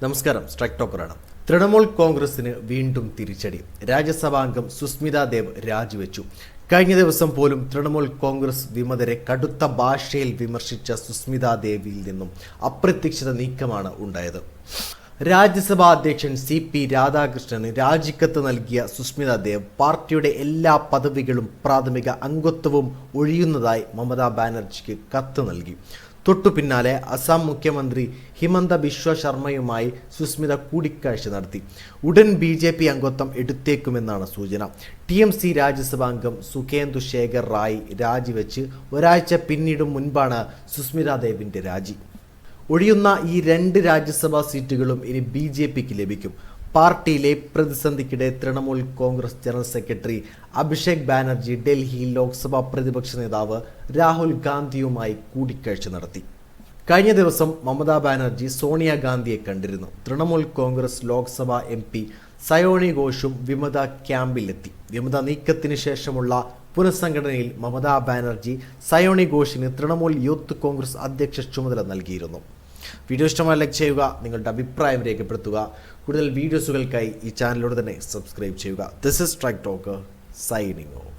നമസ്കാരം. സ്ട്രൈക്ക് ടോക്കറാണ്. തൃണമൂൽ കോൺഗ്രസിന് വീണ്ടും തിരിച്ചടി. രാജ്യസഭാംഗം സുസ്മിത ദേവ് രാജിവെച്ചു. കഴിഞ്ഞ ദിവസം പോലും തൃണമൂൽ കോൺഗ്രസ് വിമതരെ കടുത്ത ഭാഷയിൽ വിമർശിച്ച സുസ്മിത ദേവിയിൽ നിന്നും അപ്രതീക്ഷിത നീക്കമാണ് ഉണ്ടായത്. രാജ്യസഭാ അധ്യക്ഷൻ CP രാധാകൃഷ്ണന് രാജിക്കത്ത് നൽകിയ സുസ്മിത ദേവ് പാർട്ടിയുടെ എല്ലാ പദവികളും പ്രാഥമിക അംഗത്വവും ഒഴിയുന്നതായി മമതാ ബാനർജിക്ക് കത്ത് നൽകി. തൊട്ടു പിന്നാലെ അസം മുഖ്യമന്ത്രി ഹിമന്ത ബിശ്വ ശർമ്മയുമായി സുസ്മിത കൂടിക്കാഴ്ച നടത്തി. ഉടൻ BJP അംഗത്വം എടുത്തേക്കുമെന്നാണ് സൂചന. TMC രാജ്യസഭാംഗം സുഖേന്ദു ശേഖർ റായ് രാജിവെച്ച് ഒരാഴ്ച പിന്നീടും മുൻപാണ് സുസ്മിത ദേവിന്റെ രാജി. ഒഴിയുന്ന ഈ 2 രാജ്യസഭാ സീറ്റുകളും ഇനി BJPക്ക് ലഭിക്കും. പാർട്ടിയിലെ പ്രതിസന്ധിക്കിടെ തൃണമൂൽ കോൺഗ്രസ് ജനറൽ സെക്രട്ടറി അഭിഷേക് ബാനർജി ഡൽഹിയിൽ ലോക്സഭാ പ്രതിപക്ഷ നേതാവ് രാഹുൽ ഗാന്ധിയുമായി കൂടിക്കാഴ്ച നടത്തി. കഴിഞ്ഞ ദിവസം മമതാ ബാനർജി സോണിയാഗാന്ധിയെ കണ്ടിരുന്നു. തൃണമൂൽ കോൺഗ്രസ് ലോക്സഭാ MP സയോണി ഘോഷും വിമത ക്യാമ്പിലെത്തി. വിമത നീക്കത്തിന് ശേഷമുള്ള പുനഃസംഘടനയിൽ മമതാ ബാനർജി സയോണി ഘോഷിന് തൃണമൂൽ യൂത്ത് കോൺഗ്രസ് അധ്യക്ഷ ചുമതല നൽകിയിരുന്നു. വീഡിയോ ഇഷ്ടമായി ലൈക്ക് ചെയ്യുക, നിങ്ങളുടെ അഭിപ്രായം രേഖപ്പെടുത്തുക. കൂടുതൽ വീഡിയോസുകൾക്കായി ഈ ചാനലിലൂടെ തന്നെ സബ്സ്ക്രൈബ് ചെയ്യുക. This is strike talker signing off.